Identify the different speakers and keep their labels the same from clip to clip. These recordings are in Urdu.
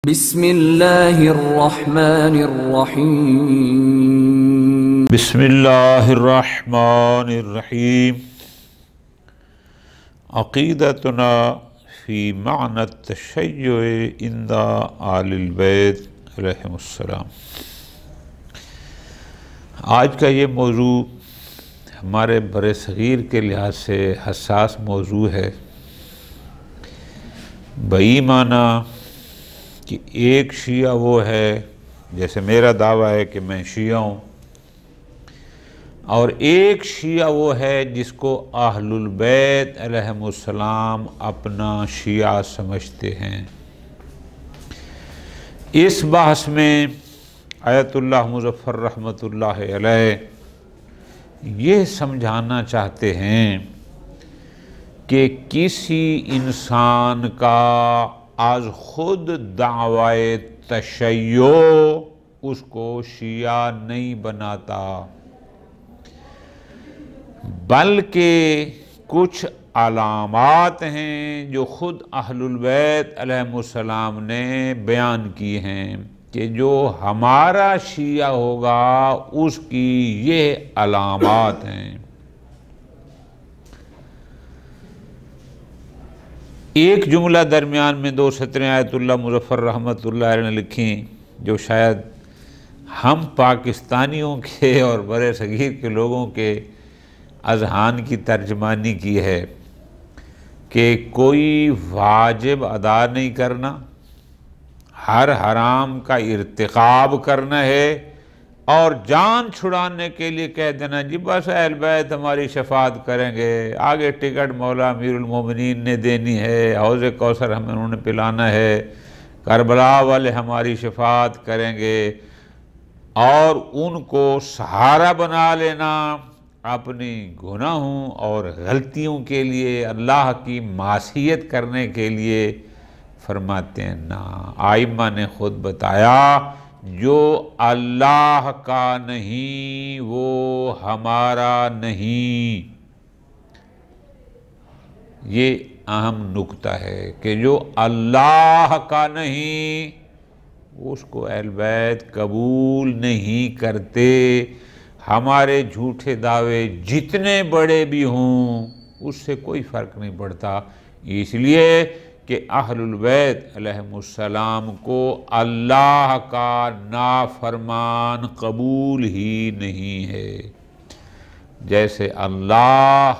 Speaker 1: بسم اللہ الرحمن الرحیم
Speaker 2: بسم اللہ الرحمن الرحیم عقیدتنا فی معنی التشیع عند آل البیت علیہم السلام۔ آج کا یہ موضوع ہمارے برصغیر کے لحاظ سے حساس موضوع ہے، بئی معنی کہ ایک شیعہ وہ ہے، جیسے میرا دعویٰ ہے کہ میں شیعہ ہوں، اور ایک شیعہ وہ ہے جس کو اہل البیت علیہم السلام اپنا شیعہ سمجھتے ہیں۔ اس بحث میں آیت اللہ مظفر رحمۃ اللہ علیہ یہ سمجھانا چاہتے ہیں کہ کسی انسان کا از خود دعوی تشیع اس کو شیعہ نہیں بناتا، بلکہ کچھ علامات ہیں جو خود اہل البیت علیہم السلام نے بیان کی ہیں کہ جو ہمارا شیعہ ہوگا اس کی یہ علامات ہیں۔ ایک جملہ درمیان میں دو سطریں آیت اللہ مظفر رحمۃ اللہ علیہ نے لکھیں، جو شاید ہم پاکستانیوں کے اور برصغیر کے لوگوں کے اذہان کی ترجمانی کی ہے کہ کوئی واجب ادا نہیں کرنا، ہر حرام کا ارتکاب کرنا ہے، اور جان چھڑانے کے لیے کہہ دینا جی بس اہل بیت ہماری شفاعت کریں گے، آگے ٹکٹ مولا امیر المومنین نے دینی ہے، حوض کوثر ہمیں انہوں نے پلانا ہے، کربلا والے ہماری شفاعت کریں گے، اور ان کو سہارا بنا لینا اپنی گناہوں اور غلطیوں کے لیے، اللہ کی معصیت کرنے کے لیے۔ فرماتے ہیں نا، آئمہ نے خود بتایا جو اللہ کا نہیں وہ ہمارا نہیں۔ یہ اہم نکتہ ہے کہ جو اللہ کا نہیں اس کو اہل بیت قبول نہیں کرتے، ہمارے جھوٹے دعوے جتنے بڑے بھی ہوں اس سے کوئی فرق نہیں پڑتا، اس لیے کہ اہل البیت علیہم السلام کو اللہ کا نافرمان قبول ہی نہیں ہے، جیسے اللہ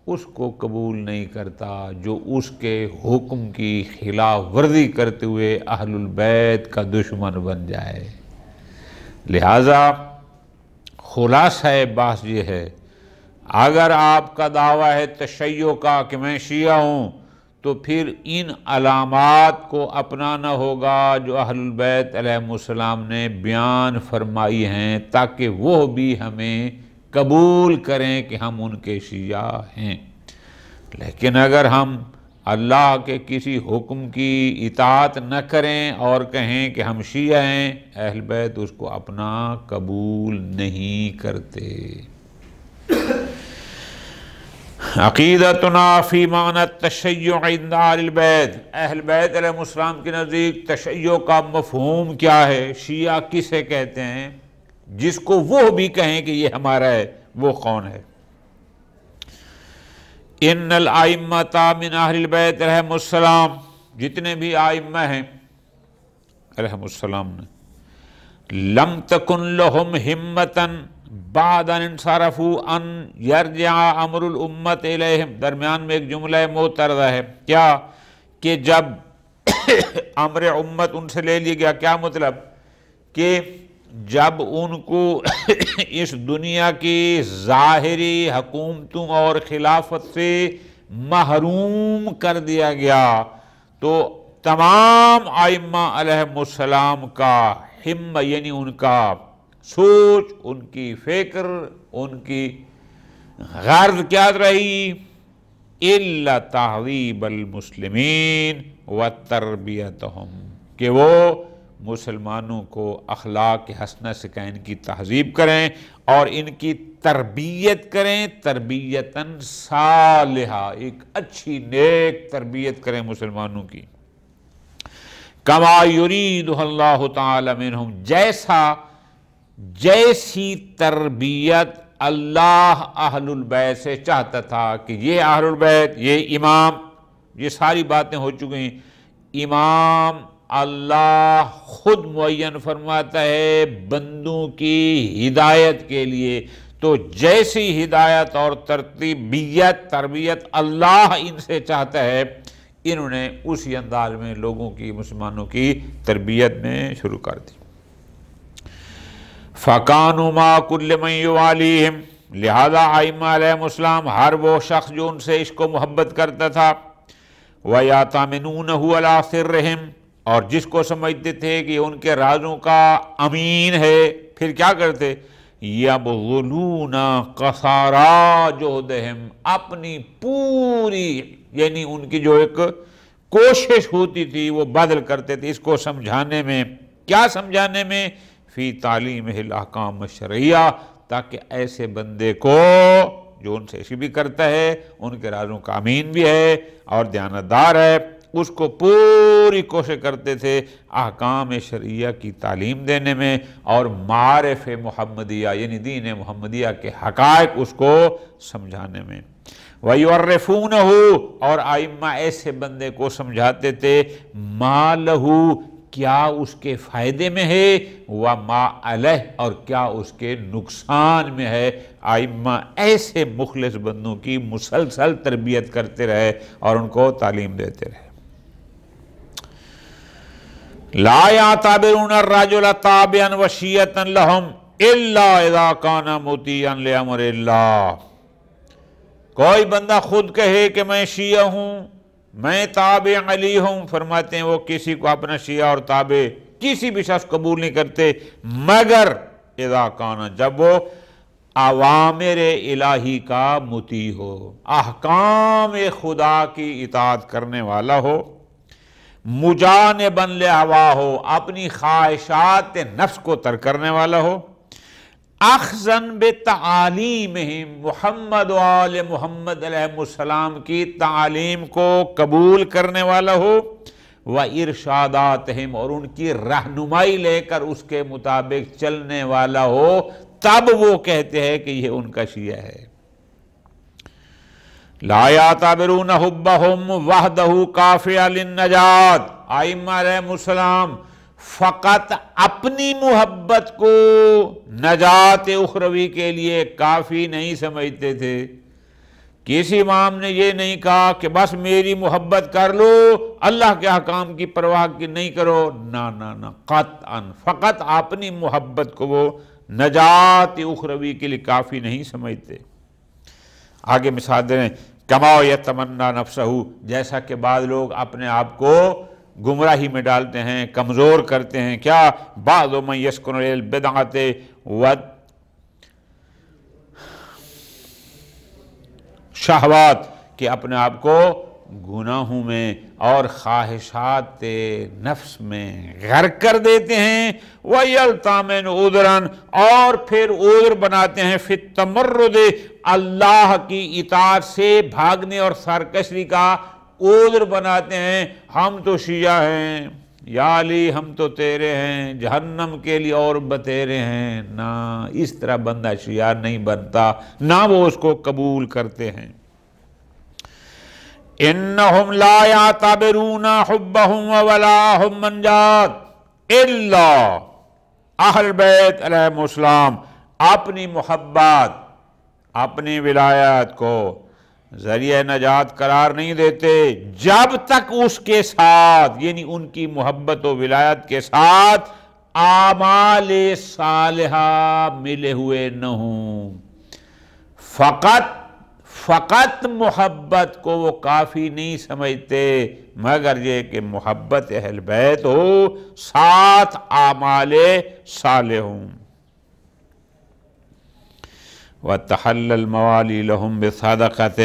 Speaker 2: اس کو قبول نہیں کرتا جو اس کے حکم کی خلاف ورزی کرتے ہوئے اہل البیت کا دشمن بن جائے۔ لہذا خلاصہ بحث یہ ہے، اگر آپ کا دعویٰ ہے تشیع کا کہ میں شیعہ ہوں، تو پھر ان علامات کو اپنانا ہوگا جو اہل البیت علیہم السلام نے بیان فرمائی ہیں، تاکہ وہ بھی ہمیں قبول کریں کہ ہم ان کے شیعہ ہیں۔ لیکن اگر ہم اللہ کے کسی حکم کی اطاعت نہ کریں اور کہیں کہ ہم شیعہ ہیں، اہل بیت اس کو اپنا قبول نہیں کرتے۔ عقیدتنا فی معنی التشیع عند آل البیت، اہل بیت علیہ السلام کے نزدیک تشیع کا مفہوم کیا ہے، شیعہ کسے کہتے ہیں، جس کو وہ بھی کہیں کہ یہ ہمارا ہے، وہ کون ہے؟ ان الائمۃ من اہل البیت علیہم السلام، جتنے بھی آئمہ ہیں علیہم السلام نے، لم تکن لہم ہمتاً بعد ان انصرفوا ان یرجع امر الامت الیہم، درمیان میں ایک جملہ معترضہ ہے، کیا کہ جب امر امت ان سے لے لیا گیا، کیا مطلب کہ جب ان کو اس دنیا کی ظاہری حکومتوں اور خلافت سے محروم کر دیا گیا، تو تمام ائمہ علیہم السلام کا ہمہ یعنی ان کا سوچ، ان کی فکر، ان کی غرض کیا رہی، الا تہذیب المسلمین وتربیتہم، کہ وہ مسلمانوں کو اخلاق حسنہ سے ان کی تہذیب کریں اور ان کی تربیت کریں، تربیتاً صالحہ، ایک اچھی نیک تربیت کریں مسلمانوں کی۔ کما یرید اللہ تعالی منہم، جیسی تربیت اللہ اہل البیت سے چاہتا تھا کہ یہ اہل البیت، یہ امام، یہ ساری باتیں ہو چکی ہیں۔ امام اللہ خود معین فرماتا ہے بندوں کی ہدایت کے لیے، تو جیسی ہدایت اور تربیت اللہ ان سے چاہتا ہے، انہوں نے اسی انداز میں لوگوں کی، مسلمانوں کی تربیت میں شروع کر دی۔ فَكَانُوا مَعَ كُلِّ مَن يُوَالِيهِمْ، لہذا ائمہ علیہم السلام ہر وہ شخص جو ان سے عشق و محبت کرتا تھا، وَيَأْتَمِنُونَهُ عَلَىٰ سِرِّهِمْ، اور جس کو سمجھتے تھے کہ ان کے رازوں کا امین ہے، پھر کیا کرتے؟ يَبْذُلُونَ قَصَارَىٰ جُهْدِهِمْ، اپنی پوری، یعنی ان کی جو ایک کوشش ہوتی تھی وہ بدل کرتے تھے اس کو سمجھانے میں۔ کیا سمجھانے میں؟ فی تعلیم الاحکام الشرعیہ، تاکہ ایسے بندے کو جو ان سے عشق بھی کرتا ہے، ان کے رازوں کا امین بھی ہے اور دیانتدار ہے، اس کو پوری کوشش کرتے تھے احکام شرعیہ کی تعلیم دینے میں اور معارف محمدیہ یعنی دین محمدیہ کے حقائق اس کو سمجھانے میں۔ وَيُعَرِّفُونَهُ، اور ائمہ ایسے بندے کو سمجھاتے تھے مَا لَهُ، کیا اس کے فائدے میں ہے، وَمَا عَلَيْهِ، اور کیا اس کے نقصان میں ہے۔ ائمہ ایسے مخلص بندوں کی مسلسل تربیت کرتے رہے اور ان کو تعلیم دیتے رہے۔ لا يعتبرون الرجل تابعا وشيعا لهم الا اذا كان مطيعا لامر اللہ، کوئی بندہ خود کہے کہ میں شیعہ ہوں، میں تابع علی ہوں، فرماتے ہیں وہ کسی کو اپنا شیعہ اور تابع کسی بھی شخص قبول نہیں کرتے مگر اذا کان، جب وہ اوامر الہی کا مطیع ہو، احکام خدا کی اطاعت کرنے والا ہو، مجانباً لہوا ہو، اپنی خواہشات نفس کو ترک کرنے والا ہو، اخذاً بتعالیمہم، محمد و آل محمد علیہ السلام کی تعلیم کو قبول کرنے والا ہو، وارشاداتہم، اور ان کی رہنمائی لے کر اس کے مطابق چلنے والا ہو، تب وہ کہتے ہیں کہ یہ ان کا شیعہ ہے۔ لا یعتبرون حبہم وحدہ کافیہ للنجات، ائمہ علیہم السلام فقط اپنی محبت کو نجات اخروی کے لیے کافی نہیں سمجھتے تھے۔ کسی امام نے یہ نہیں کہا کہ بس میری محبت کر لو، اللہ کے احکام کی پرواہ کی نہیں کرو، نہ قطعاً فقط اپنی محبت کو وہ نجات اخروی کے لیے کافی نہیں سمجھتے۔ آگے مثال دیں، کما یتمنا نفسہ، جیسا کہ بعض لوگ اپنے آپ کو گمراہی میں ڈالتے ہیں، کمزور کرتے ہیں۔ کیا؟ بعض من یسکن البدعۃ شہوات، کہ اپنے آپ کو گناہوں میں اور خواہشات نفس میں غرق کر دیتے ہیں، وَيَلْتَمِنُ عُذْرًا، اور پھر عذر بناتے ہیں فی التمرد، اللہ کی اطاعت سے بھاگنے اور سرکشی کا عذر بناتے ہیں۔ ہم تو شیعہ ہیں، یا علی ہم تو تیرے ہیں، جہنم کے لیے اور بتیرے ہیں۔ نہ، اس طرح بندہ شیعہ نہیں بنتا، نہ وہ اس کو قبول کرتے ہیں۔ انہم لا یعتبرون حبہم ولاہم منجات الا، اہل بیت علیہم السلام اپنی محبت، اپنی ولایت کو ذریعہ نجات قرار نہیں دیتے جب تک اس کے ساتھ، یعنی ان کی محبت و ولایت کے ساتھ اعمال صالحہ ملے ہوئے نہ ہوں۔ فقط محبت کو وہ کافی نہیں سمجھتے مگر یہ کہ محبت اہل بیت ہو، ساتھ اعمال صالح ہوں۔ وَتَحَلَّ الْمَوَالِي لَهُمْ بِصَدَقَتِ،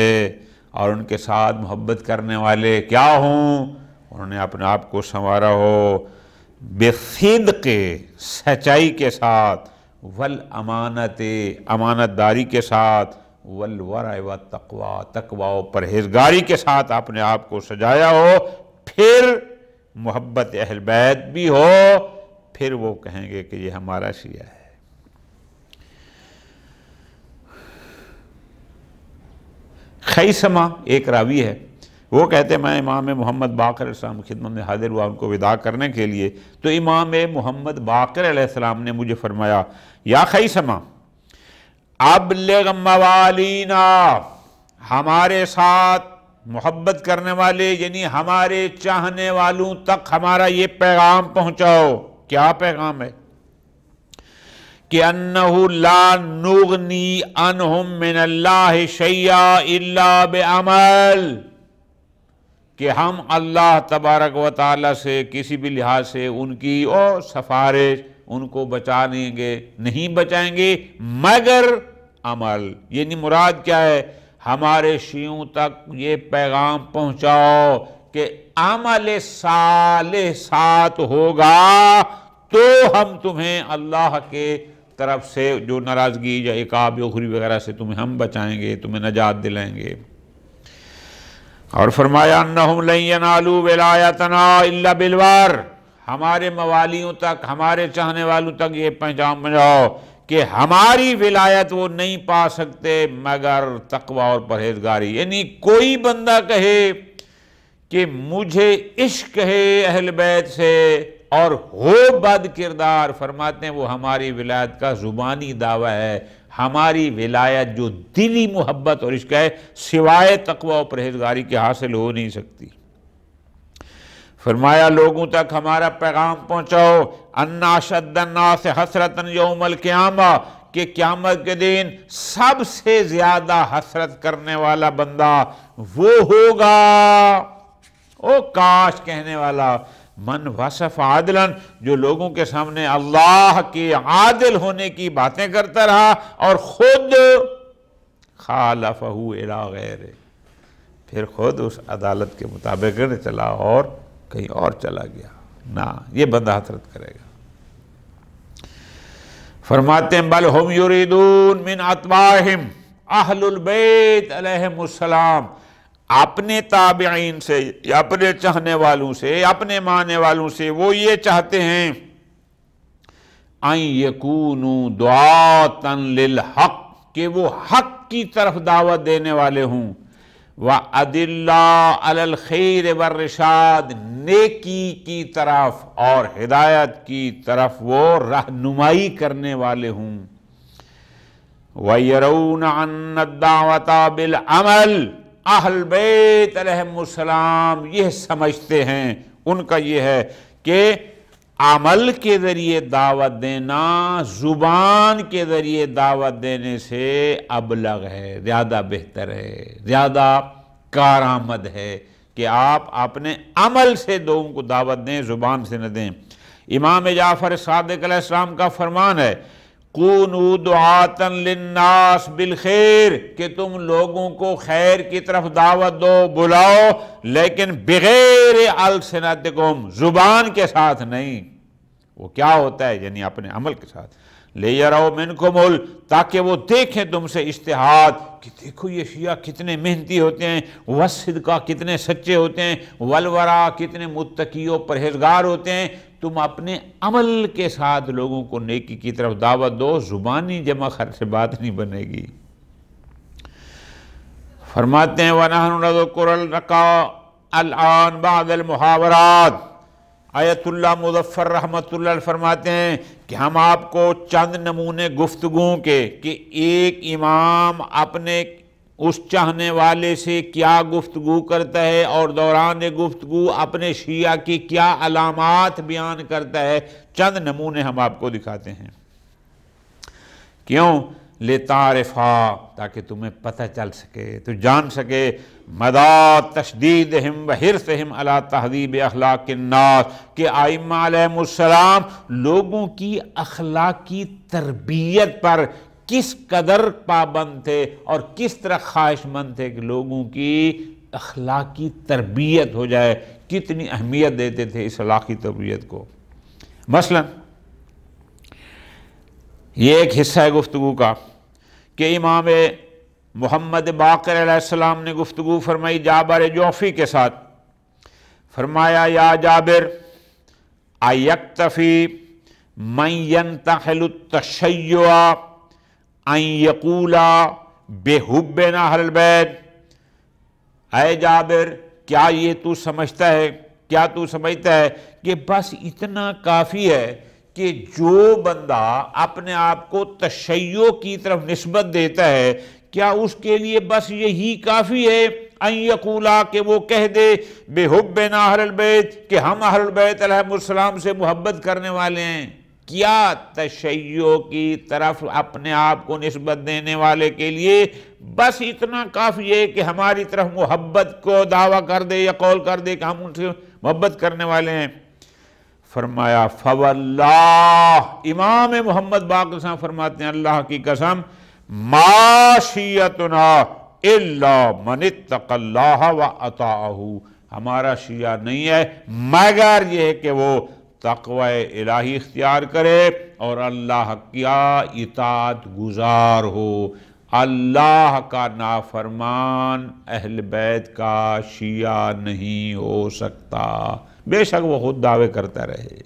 Speaker 2: اور ان کے ساتھ محبت کرنے والے کیا ہوں؟ انہوں نے اپنے آپ کو سنوارا ہو بِصِدْقِ، سچائی کے ساتھ، وَالْأَمَانَةِ، امانت داری کے ساتھ، وَالْوَرَعِ وَالتَّقْوَى، تقوی و پرہیزگاری کے ساتھ اپنے آپ کو سجایا ہو، پھر محبت اہل بیت بھی ہو، پھر وہ کہیں گے کہ یہ ہمارا شیعہ ہے۔ خیثمہ ایک راوی ہے، وہ کہتے ہیں میں امام محمد باقر علیہ السلام کی خدمت میں حاضر ہوا ان کو وداع کرنے کے لیے، تو امام محمد باقر علیہ السلام نے مجھے فرمایا یا خیثمہ ابلغ موالینا، ہمارے ساتھ محبت کرنے والے یعنی ہمارے چاہنے والوں تک ہمارا یہ پیغام پہنچاؤ۔ کیا پیغام ہے؟ کہ انہ لا نغنی عنہم من اللہ شیئا الا بعمل، کہ ہم اللہ تبارک و تعالیٰ سے کسی بھی لحاظ سے ان کی سفارش ان کو بچائیں گے، نہیں بچائیں گے مگر عمل۔ یعنی مراد کیا ہے؟ ہمارے شیعوں تک یہ پیغام پہنچاؤ کہ عمل صالح ساتھ ہوگا تو ہم تمہیں اللہ کے طرف سے جو ناراضگی یا عقاب اخروی وغیرہ سے تمہیں ہم بچائیں گے، تمہیں نجات دلائیں گے۔ اور فرمایا انہم لن ینالوا ولایتنا الا بالوار، ہمارے موالیوں تک، ہمارے چاہنے والوں تک یہ پیغام پہنچاؤ کہ ہماری ولایت وہ نہیں پا سکتے مگر تقوی اور پرہیزگاری۔ یعنی کوئی بندہ کہے کہ مجھے عشق ہے اہل بیت سے اور ہو بد کردار، فرماتے ہیں وہ ہماری ولایت کا زبانی دعویٰ ہے۔ ہماری ولایت جو دلی محبت اور عشق ہے سوائے تقوی اور پرہیزگاری کے حاصل ہو نہیں سکتی۔ فرمایا لوگوں تک ہمارا پیغام پہنچاؤ ان اشد الناس حسرۃ یوم القیامہ، کہ قیامت کے دن سب سے زیادہ حسرت کرنے والا بندہ وہ ہوگا، او کاش کہنے والا، من وصف عادلا، جو لوگوں کے سامنے اللہ کے عادل ہونے کی باتیں کرتا رہا اور خود خالفہ الی غیرہ، پھر خود اس عدالت کے مطابق چلا اور کہیں اور چلا گیا، نہ یہ بندہ حسرت کرے گا۔ فرماتے ہیں بل ہم یریدون من اتباعہم اہل البیت علیہم السلام، اپنے تابعین سے یا اپنے چاہنے والوں سے یا اپنے ماننے والوں سے وہ یہ چاہتے ہیں ان یکونوا دعاۃ للحق، کہ وہ حق کی طرف دعوت دینے والے ہوں، وَأَدِلَّا عَلَى الْخَيْرِ وَالرِّشَادِ، نیکی کی طرف اور ہدایت کی طرف وہ رہنمائی کرنے والے ہوں، وَيَرَوْنَ عَنَّ الدَّعْوَةَ بِالْعَمَلِ، اہل بیت علیہم السلام یہ سمجھتے ہیں، ان کا یہ ہے کہ عمل کے ذریعے دعوت دینا زبان کے ذریعے دعوت دینے سے ابلغ ہے، زیادہ بہتر ہے، زیادہ کارآمد ہے کہ آپ اپنے عمل سے لوگوں کو دعوت دیں، زبان سے نہ دیں۔ امام جعفر صادق علیہ السلام کا فرمان ہے کونوا دعاۃ للناس بالخیر، کہ تم لوگوں کو خیر کی طرف دعوت دو، بلاؤ، لیکن بغیر السنتکم، زبان کے ساتھ نہیں۔ وہ کیا ہوتا ہے؟ یعنی اپنے عمل کے ساتھ۔ لیروا منکم تاکہ وہ دیکھیں تم سے اجتہاد، کہ دیکھو یہ شیعہ کتنے محنتی ہوتے ہیں، والصدقہ کتنے سچے ہوتے ہیں، والورع کتنے متقی و پرہیزگار ہوتے ہیں۔ تم اپنے عمل کے ساتھ لوگوں کو نیکی کی طرف دعوت دو، زبانی جمع خر سے بات نہیں بنے گی۔ فرماتے ہیں وَنَحْنُ نَذْكُرُ الْآنَ بَعْدَ الْمُحَاوَرَاتِ، آیت اللہ مظفر رحمت اللہ فرماتے ہیں کہ ہم آپ کو چند نمونے گفتگو کے، کہ ایک امام اپنے اس چاہنے والے سے کیا گفتگو کرتا ہے اور دوران گفتگو اپنے شیعہ کی کیا علامات بیان کرتا ہے، چند نمونے ہم آپ کو دکھاتے ہیں۔ کیوں؟ لِتَعْرِفَا، تاکہ تمہیں پتہ چل سکے، تو جان سکے مدى تشدیدہم وحرصہم علی تہذیب اخلاق الناس، کہ ائمہ علیہم السلام لوگوں کی اخلاقی تربیت پر کس قدر پابند تھے اور کس طرح خواہش مند تھے کہ لوگوں کی اخلاقی تربیت ہو جائے، کتنی اہمیت دیتے تھے اس اخلاقی تربیت کو۔ مثلا یہ ایک حصہ ہے گفتگو کا کہ امام محمد باقر علیہ السلام نے گفتگو فرمائی جابر جوفی کے ساتھ۔ فرمایا یا جابر ایکتفی من ینتحل التشیع ان یقولا بحبنا اہل البیت، اے جابر کیا یہ تو سمجھتا ہے، کیا تو سمجھتا ہے کہ بس اتنا کافی ہے کہ جو بندہ اپنے آپ کو تشیع کی طرف نسبت دیتا ہے، کیا اس کے لیے بس یہی کافی ہے ان یقولا کہ وہ کہہ دے بحبنا اہل البیت کہ ہم اہل البیت علیہ السلام سے محبت کرنے والے ہیں؟ کیا تشیع کی طرف اپنے آپ کو نسبت دینے والے کے لیے بس اتنا کافی ہے کہ ہماری طرف محبت کو دعویٰ کر دے یا قول کر دے کہ ہم ان سے محبت کرنے والے ہیں؟ فرمایا فواللہ، امام محمد باقر صاحب فرماتے ہیں اللہ کی قسم، ما شیعتنا الا من اتقى اللہ واطاعہ، ہمارا شیعہ نہیں ہے مگر یہ ہے کہ وہ تقوی الہی اختیار کرے اور اللہ کیا اطاعت گزار ہو۔ اللہ کا نافرمان اہل بیت کا شیعہ نہیں ہو سکتا، بے شک وہ خود دعوے کرتا رہے۔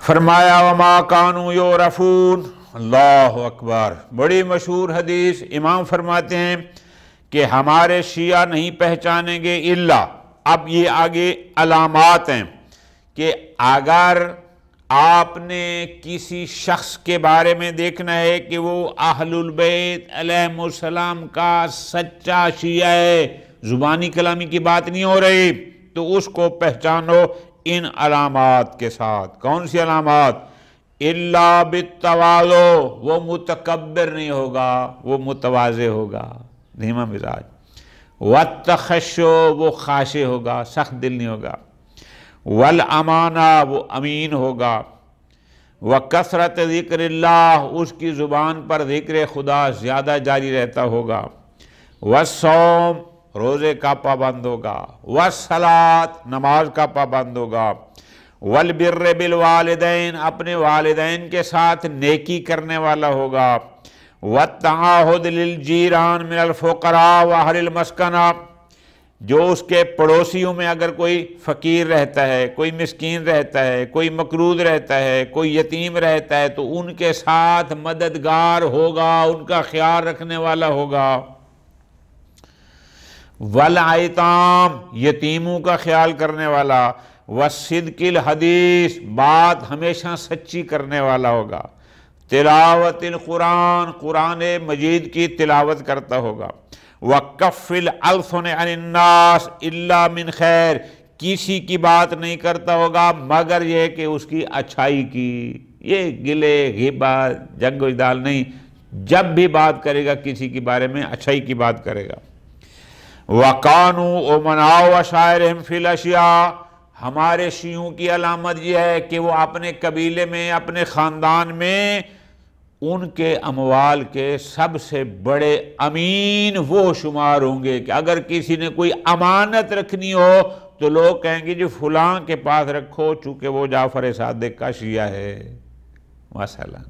Speaker 2: فرمایا وما کانوا یعرفون، اللہ اکبر، بڑی مشہور حدیث، امام فرماتے ہیں کہ ہمارے شیعہ نہیں پہچانیں گے الا، اب یہ آگے علامات ہیں کہ اگر آپ نے کسی شخص کے بارے میں دیکھنا ہے کہ وہ اہل البیت علیہ السلام کا سچا شیعہ ہے، زبانی کلامی کی بات نہیں ہو رہی، تو اس کو پہچانو ان علامات کے ساتھ۔ کون سی علامات؟ الا بالتواضع، وہ متکبر نہیں ہوگا، وہ متواضع ہوگا، دھیما مزاج۔ والتخشع، وہ خاشع ہوگا، سخت دل نہیں ہوگا۔ والامانہ، وہ امین ہوگا۔ وکثرت ذکر اللہ، اس کی زبان پر ذکر خدا زیادہ جاری رہتا ہوگا۔ والصوم، روزے کا پابند ہوگا۔ والصلاۃ، نماز کا پابند ہوگا۔ والبر بالوالدین، اپنے والدین کے ساتھ نیکی کرنے والا ہوگا۔ والتعاہد للجیران من الفقراء واہل المسکنہ، جو اس کے پڑوسیوں میں اگر کوئی فقیر رہتا ہے، کوئی مسکین رہتا ہے، کوئی مقروض رہتا ہے، کوئی یتیم رہتا ہے تو ان کے ساتھ مددگار ہوگا، ان کا خیال رکھنے والا ہوگا۔ والایتام، یتیموں کا خیال کرنے والا۔ والصدق الحدیث، بات ہمیشہ سچی کرنے والا ہوگا۔ تلاوت القرآن، قرآن مجید کی تلاوت کرتا ہوگا۔ وَكَفِّ الْأَلْسُنِ عَنِ النَّاسِ إِلَّا مِنْ خَيْرٍ، کسی کی بات نہیں کرتا ہوگا مگر یہ کہ اس کی اچھائی کی، یہ گلے غیبت جنگ و جدال نہیں، جب بھی بات کرے گا کسی کے بارے میں اچھائی کی بات کرے گا۔ وَكَانُوا أُمَنَاءَ وَشَائِرِهِمْ فِي الْأَشْيَاءِ، ہمارے شیعوں کی علامت یہ ہے کہ وہ اپنے قبیلے میں، اپنے خاندان میں ان کے اموال کے سب سے بڑے امین وہ شمار ہوں گے کہ اگر کسی نے کوئی امانت رکھنی ہو تو لوگ کہیں گے جی فلاں کے پاس رکھو چونکہ وہ جعفر صادق کا شیعہ ہے مثلا۔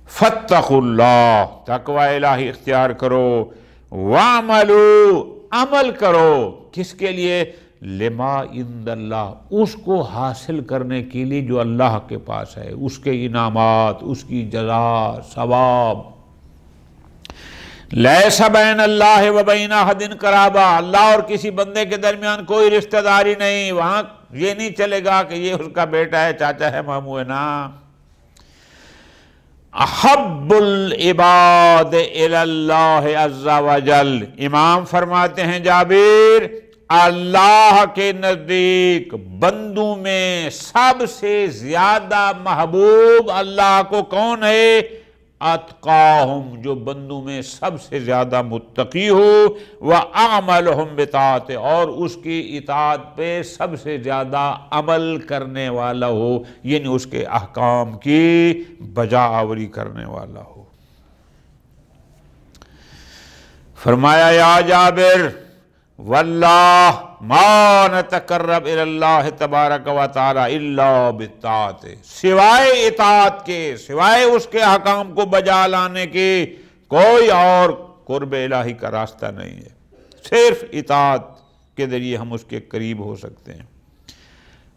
Speaker 2: فاتقوا اللہ، تقوی الہی اختیار کرو۔ وَعْمَلُوا، عمل کرو، کس کے لیے؟ لما عند اللہ، اس کو حاصل کرنے کے لیے جو اللہ کے پاس ہے، اس کے انعامات، اس کی جزا، ثواب۔ لیس بین اللہ و بین احد قرابہ، اللہ اور کسی بندے کے درمیان کوئی رشتہ داری نہیں، وہاں یہ نہیں چلے گا کہ یہ اس کا بیٹا ہے، چاچا ہے، ماموں ہے، نا۔ احب العباد الی اللہ عز وجل، امام فرماتے ہیں جابر، اللہ کے نزدیک بندوں میں سب سے زیادہ محبوب اللہ کو کون ہے؟ اتقاہم، جو بندوں میں سب سے زیادہ متقی ہو، وَأَعْمَلُهُمْ بِطَاعَتِهِ، اور اس کی اطاعت پہ سب سے زیادہ عمل کرنے والا ہو، یعنی اس کے احکام کی بجا آوری کرنے والا ہو۔ فرمایا یا جابر واللہ ما نتقرب الی اللہ تبارک و تعالی الا بالطاعۃ، سوائے اطاعت کے، سوائے اس کے احکام کو بجا لانے کے کوئی اور قرب الہی کا راستہ نہیں ہے۔ صرف اطاعت کے ذریعے ہم اس کے قریب ہو سکتے ہیں۔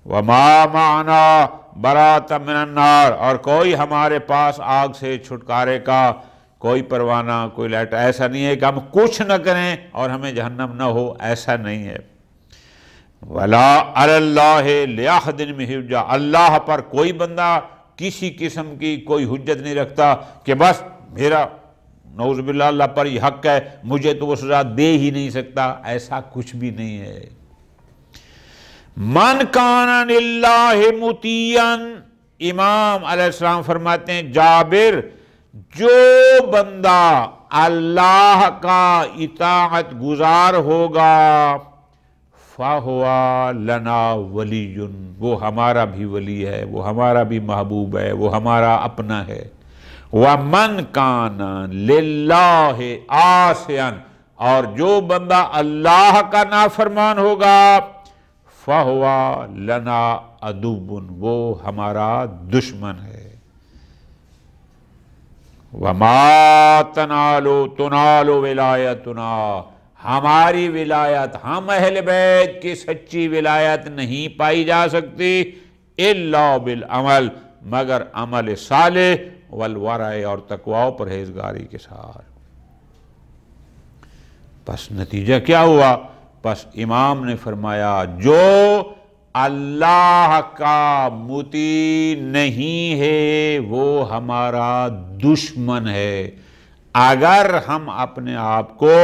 Speaker 2: وَمَا مَعَنَا بَرَاءَةً مِنَ النَّارِ، اور کوئی ہمارے پاس آگ سے چھٹکارے کا کوئی پروانہ، کوئی لیٹر، ایسا نہیں ہے کہ ہم کچھ نہ کریں اور ہمیں جہنم نہ ہو، ایسا نہیں ہے۔ وَلَا عَلَى اللَّهِ لِأَحَدٍ مِنْ حُجَّةٍ، اللہ پر کوئی بندہ کسی قسم کی کوئی حجت نہیں رکھتا کہ بس میرا نعوذ باللہ اللہ پر یہ حق ہے، مجھے تو وہ سزا دے ہی نہیں سکتا، ایسا کچھ بھی نہیں ہے۔ من کان للہ مطیعا، امام علیہ السلام فرماتے ہیں جابر، جو بندہ اللہ کا اطاعت گزار ہوگا فَهُوَ لَنَا وَلِيٌّ، وہ ہمارا بھی ولی ہے، وہ ہمارا بھی محبوب ہے، وہ ہمارا اپنا ہے۔ وَمَنْ كَانَ لِلَّهِ عَاصِيًا، اور جو بندہ اللہ کا نافرمان ہوگا فَهُوَ لَنَا عَدُوٌّ، وہ ہمارا دشمن ہے۔ وَمَا تُنَالُ وِلَایَتُنَا، ہماری ولایت، ہم اہل بیت کی سچی ولایت نہیں پائی جا سکتی الا بالعمل، مگر عمل صالح والورع، اور تقوی و پرہیزگاری کے ساتھ۔ پس نتیجہ کیا ہوا؟ پس امام نے فرمایا جو اللہ کا مطیع نہیں ہے وہ ہمارا دشمن ہے۔ اگر ہم اپنے آپ کو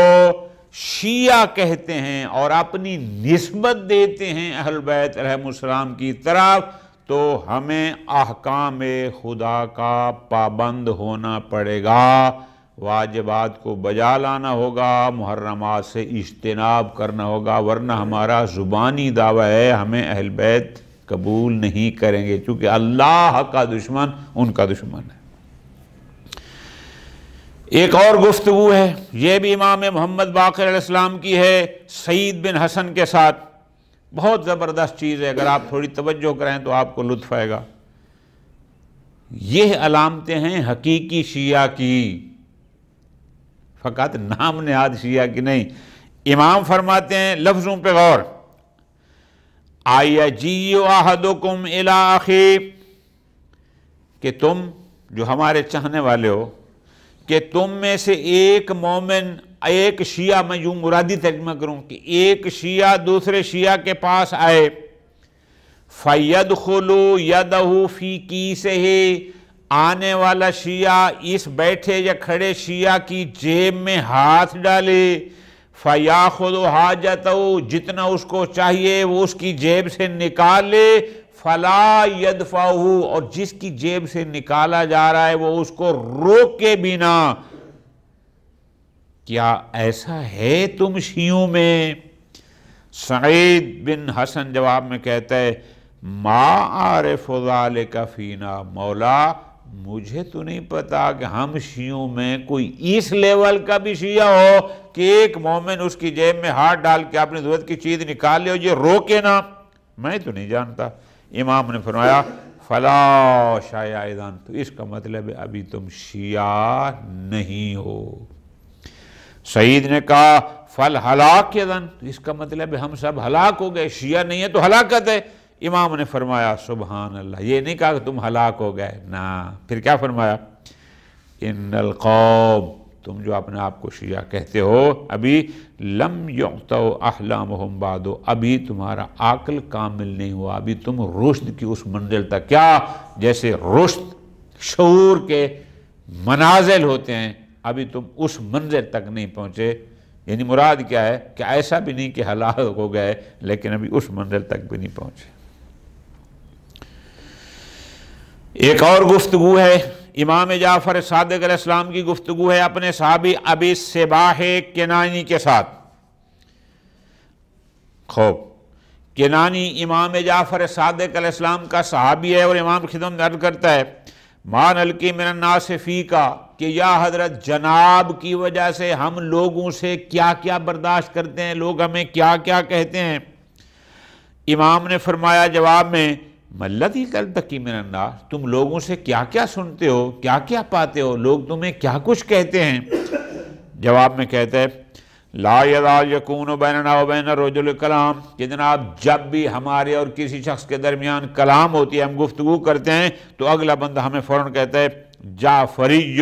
Speaker 2: شیعہ کہتے ہیں اور اپنی نسبت دیتے ہیں اہل بیت علیہم السلام کی طرف، تو ہمیں احکام خدا کا پابند ہونا پڑے گا، واجبات کو بجا لانا ہوگا، محرمات سے اجتناب کرنا ہوگا، ورنہ ہمارا زبانی دعویٰ ہے ہمیں اہل بیت قبول نہیں کریں گے، چونکہ اللہ کا دشمن ان کا دشمن ہے۔ ایک اور گفتگو ہے، یہ بھی امام محمد باقر علیہ السلام کی ہے سعید بن حسن کے ساتھ، بہت زبردست چیز ہے، اگر آپ تھوڑی توجہ کریں تو آپ کو لطف آئے گا۔ یہ علامتیں ہیں حقیقی شیعہ کی، فقط نام نہاد شیعہ کی نہیں۔ امام فرماتے ہیں، لفظوں پہ غور، آیجیء احدکم الی اخیہ، کہ تم جو ہمارے چاہنے والے ہو، کہ تم میں سے ایک مومن، ایک شیعہ، میں یوں مرادی ترجمہ کروں کہ ایک شیعہ دوسرے شیعہ کے پاس آئے، فَيَدْخُلُ يَدَهُ فِي كِيسِهِ، آنے والا شیعہ اس بیٹھے یا کھڑے شیعہ کی جیب میں ہاتھ ڈالے، فَيَأْخُذُ حَاجَتَهُ، جتنا اس کو چاہیے وہ اس کی جیب سے نکال لے، فَلَا يَدْفَعُهُ، اور جس کی جیب سے نکالا جا رہا ہے وہ اس کو روکے بنا۔ کیا ایسا ہے تم شیعوں میں؟ سعید بن حسن جواب میں کہتا ہے، ما عارف ذالک فینا، مولا مجھے تو نہیں پتا کہ ہم شیعوں میں کوئی اس لیول کا بھی شیعہ ہو کہ ایک مومن اس کی جیب میں ہاتھ ڈال کے اپنی ضرورت کی چیز نکال لے اور یہ روکے نا، میں تو نہیں جانتا۔ امام نے فرمایا فلا شیع اذن، تو اس کا مطلب ہے ابھی تم شیعہ نہیں ہو۔ سعید نے کہا فل ہلاک اذن، تو اس کا مطلب ہے ہم سب ہلاک ہو گئے، شیعہ نہیں ہے تو ہلاکت ہے۔ امام نے فرمایا سبحان اللہ، یہ نہیں کہا کہ تم ہلاک ہو گئے، نا، پھر کیا فرمایا؟ ان القوم، تم جو اپنے آپ کو شیعہ کہتے ہو، ابھی لم یعطوا احلامہم بعد، ابھی تمہارا عقل کامل نہیں ہوا، ابھی تم رشد کی اس منزل تک، کیا جیسے رشد شعور کے منازل ہوتے ہیں، ابھی تم اس منزل تک نہیں پہنچے۔ یعنی مراد کیا ہے کہ ایسا بھی نہیں کہ ہلاک ہو گئے لیکن ابھی اس منزل تک بھی نہیں پہنچے۔ ایک اور گفتگو ہے امام جعفر صادق علیہ السلام کی، گفتگو ہے اپنے صحابی ابی صباح کنانی کے ساتھ۔ خوب، کنانی امام جعفر صادق علیہ السلام کا صحابی ہے اور امام خدمت میں عرض کرتا ہے، ما نلقی من الناس فیکا، کہ یا حضرت جناب کی وجہ سے ہم لوگوں سے کیا کیا برداشت کرتے ہیں، لوگ ہمیں کیا کیا کہتے ہیں۔ امام نے فرمایا جواب میں، ملتی تلتقی من الناس، تم لوگوں سے کیا کیا سنتے ہو، کیا کیا پاتے ہو، لوگ تمہیں کیا کچھ کہتے ہیں؟ جواب میں کہتا ہے، لا یزال یکون بیننا و بین الرجل کلام، کہ جناب جب بھی ہمارے اور کسی شخص کے درمیان کلام ہوتی ہے، ہم گفتگو کرتے ہیں، تو اگلا بندہ ہمیں فوراً کہتا ہے جعفری،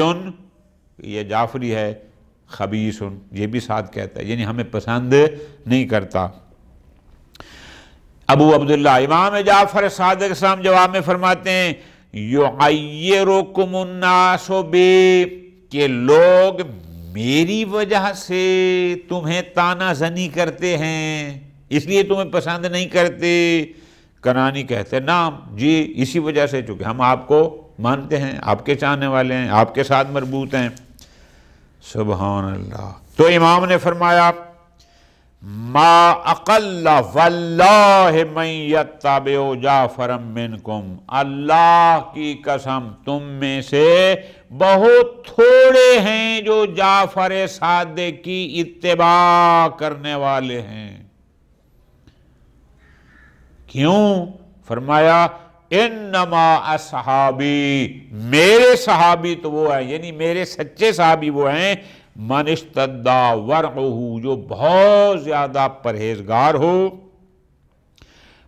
Speaker 2: یہ جعفری ہے، خبیث، یہ بھی ساتھ کہتا ہے، یعنی ہمیں پسند نہیں کرتا۔ ابو عبداللہ امام جعفر صادق اسلام جواب میں فرماتے ہیں یعیرکم الناس بی، کہ لوگ میری وجہ سے تمہیں طعنہ زنی کرتے ہیں، اس لیے تمہیں پسند نہیں کرتے۔ کنانی کہتے ہیں نام جی، اسی وجہ سے، چونکہ ہم آپ کو مانتے ہیں، آپ کے چاہنے والے ہیں، آپ کے ساتھ مربوط ہیں۔ سبحان اللہ۔ تو امام نے فرمایا ما اقل واللہ من یتبع جعفرا منکم، اللہ کی قسم تم میں سے بہت تھوڑے ہیں جو جعفر صادق کی اتباع کرنے والے ہیں۔ کیوں؟ فرمایا انما اصحابی، میرے صحابی تو وہ ہیں، یعنی میرے سچے صحابی وہ ہیں من اشتدا ورعہ، جو بہت زیادہ پرہیزگار ہو،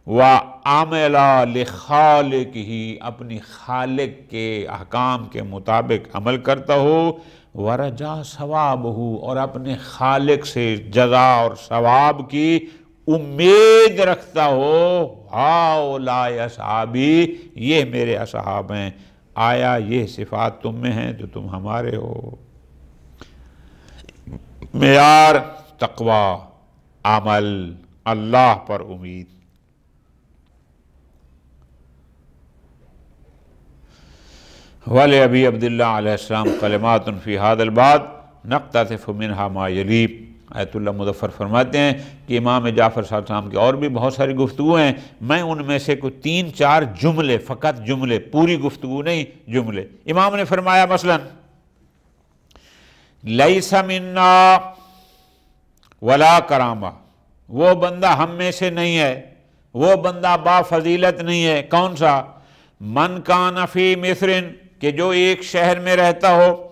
Speaker 2: وعمل لخالقہ، اپنی خالق کے احکام کے مطابق عمل کرتا ہو، ورجا ثوابہ، اور اپنے خالق سے جزا اور ثواب کی امید رکھتا ہو، ہؤلاء اصحابی، یہ میرے اصحاب ہیں۔ آیا یہ صفات تم میں ہیں تو تم ہمارے ہو۔ معیار تقوی، عمل، اللہ پر امید۔ وَلِأَبِي عبد اللہ علیہ السلام کلمات فی هذا الباب نقتطف منها ما یلی، آیت اللہ مظفر فرماتے ہیں کہ امام جعفر صاحب السلام کی اور بھی بہت ساری گفتگو ہیں، میں ان میں سے کوئی 3-4 جملے، فقط جملے، پوری گفتگو نہیں، جملے۔ امام نے فرمایا مثلا لیس منا ولا کرامہ، وہ بندہ ہم میں سے نہیں ہے، وہ بندہ با فضیلت نہیں ہے۔ کون سا؟ من کان فی مصر، کہ جو ایک شہر میں رہتا ہو،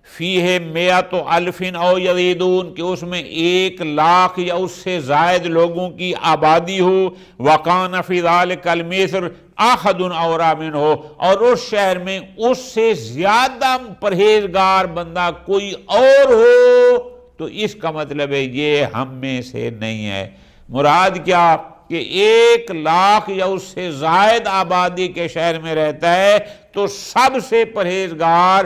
Speaker 2: فیہ مئۃ الف او یزیدون، کہ اس میں 1,00,000 یا اس سے زائد لوگوں کی آبادی ہو، وکان فی ذلک المصر احد اورا منہ، اور اس شہر میں اس سے زیادہ پرہیزگار بندہ کوئی اور ہو، تو اس کا مطلب ہے یہ ہم میں سے نہیں ہے۔ مراد کیا؟ کہ 1,00,000 یا اس سے زائد آبادی کے شہر میں رہتا ہے تو سب سے پرہیزگار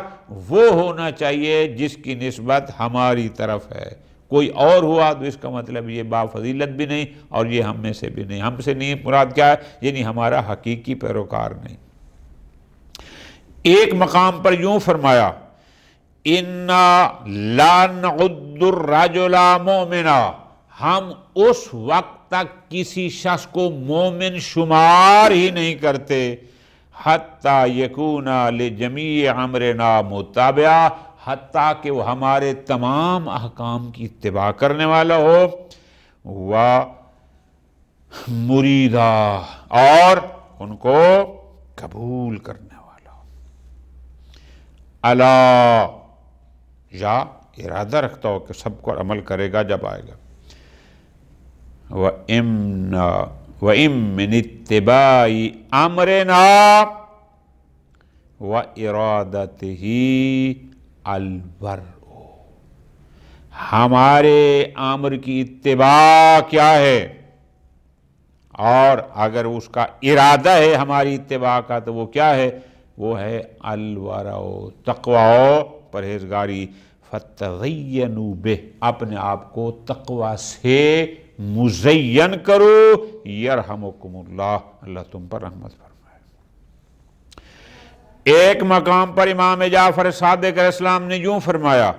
Speaker 2: وہ ہونا چاہیے جس کی نسبت ہماری طرف ہے۔ کوئی اور ہوا تو اس کا مطلب یہ با فضیلت بھی نہیں اور یہ ہم میں سے بھی نہیں۔ ہم سے نہیں مراد کیا ہے؟ یعنی ہمارا حقیقی پیروکار نہیں۔ ایک مقام پر یوں فرمایا اِنَّا لَا نَعُدُّ الرَّجُلَ مُؤْمِنًا، ہم اس وقت تک کسی شخص کو مومن شمار ہی نہیں کرتے حَتَّى يَكُونَ لِجَمِيعِ عَمْرِنَا مُتَّبِعًا، حتیٰ کہ وہ ہمارے تمام احکام کی اتباع کرنے والا ہو، وَمُرِيدًا، اور ان کو قبول کرنے والا ہو۔ الا، یا ارادہ رکھتا ہو کہ سب کو عمل کرے گا جب آئے گا۔ وَإِن مِّنِ اتِّبَاعِ أَمْرِنَا وَإِرَادَتِهِ الْبَرُّ، ہمارے امر کی اتباع کیا ہے اور اگر اس کا ارادہ ہے ہماری اتباع کا تو وہ کیا ہے؟ وہ ہے الورع، تقوی، پرہیزگاری۔ فَتَزَيَّنُوا بِهِ، اپنے آپ کو تقوی سے مزین کرو، یرحمکم اللہ، اللہ تم پر رحمت فرمائے۔ ایک مقام پر امام جعفر صادق علیہ السلام نے یوں فرمایا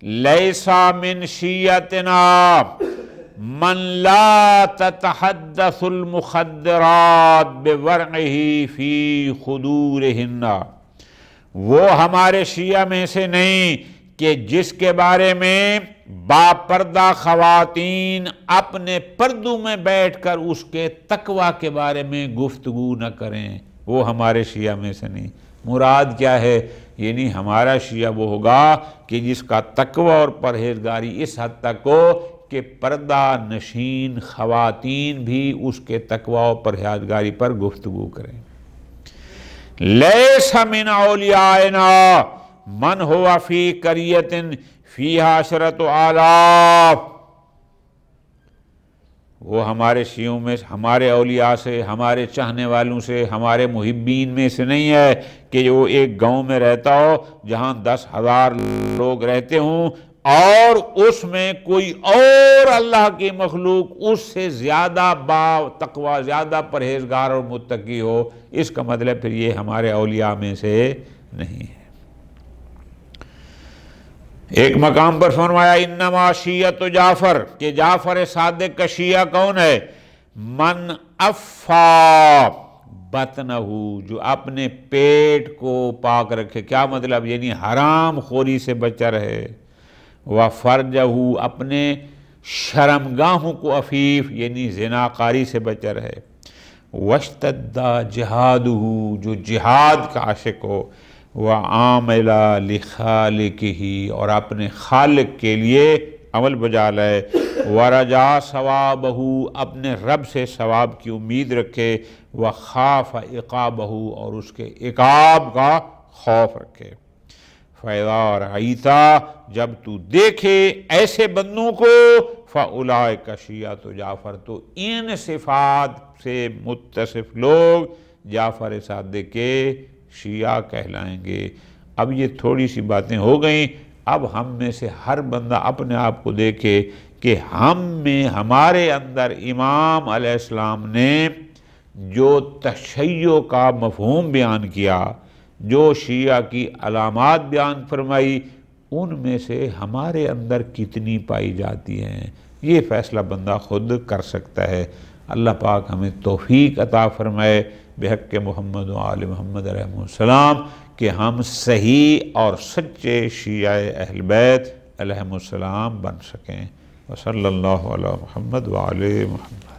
Speaker 2: لیسا من شیعتنا من لا تتحدث المخدرات بورعہ فی خدورہن، وہ ہمارے شیعہ میں سے نہیں کہ جس کے بارے میں باپردہ خواتین اپنے پردوں میں بیٹھ کر اس کے تقوی کے بارے میں گفتگو نہ کریں، وہ ہمارے شیعہ میں سے نہیں۔ مراد کیا ہے؟ یعنی ہمارا شیعہ وہ ہوگا کہ جس کا تقوی اور پرہیزگاری اس حد تک ہو کہ پردہ نشین خواتین بھی اس کے تقوی اور پرہیزگاری پر گفتگو کریں۔ لیس من اولیائنا من ہوا فی قریۃ فیہا عشرۃ آلاف، وہ ہمارے شیعوں میں، ہمارے اولیاء سے، ہمارے چاہنے والوں سے، ہمارے محبین میں سے نہیں ہے کہ وہ ایک گاؤں میں رہتا ہو جہاں 10,000 لوگ رہتے ہوں اور اس میں کوئی اور اللہ کی مخلوق اس سے زیادہ با تقوی، زیادہ پرہیزگار اور متقی ہو۔ اس کا مطلب پھر یہ ہمارے اولیاء میں سے نہیں ہے۔ ایک مقام پر فرمایا انما شیعۃ جعفر، کہ جعفر صادق کا شیعہ کون ہے؟ من افا بطنہ، جو اپنے پیٹ کو پاک رکھے۔ کیا مطلب؟ یعنی حرام خوری سے بچا رہے۔ وفرجہ، اپنے شرمگاہوں کو عفیف یعنی زناکاری سے بچا رہے۔ واشتد جہادہ، جو جہاد کا عاشق ہو۔ وعامل لخالقہ، اور اپنے خالق کے لیے عمل بجا لائے۔ ورجا ثوابہ، اپنے رب سے ثواب کی امید رکھے۔ وخاف عقابہ، اور اس کے عقاب کا خوف رکھے۔ فَإِذَا رَأَيْتَ، جب تو دیکھے ایسے بندوں کو، فَأُولَئِكَ شِیعَۃُ جعفر، تو ان صفات سے متصف لوگ جعفر صادق کے شیعہ کہلائیں گے۔ اب یہ تھوڑی سی باتیں ہو گئیں، اب ہم میں سے ہر بندہ اپنے آپ کو دیکھے کہ ہم میں، ہمارے اندر امام علیہ السلام نے جو تشیع کا مفہوم بیان کیا، جو شیعہ کی علامات بیان فرمائی، ان میں سے ہمارے اندر کتنی پائی جاتی ہیں، یہ فیصلہ بندہ خود کر سکتا ہے۔ اللہ پاک ہمیں توفیق عطا فرمائے بحق محمد و آل محمد علیہ السلام کہ ہم صحیح اور سچے شیعہ اہل بیت علیہ السلام بن سکیں۔ وصلی اللہ علی محمد و آل محمد۔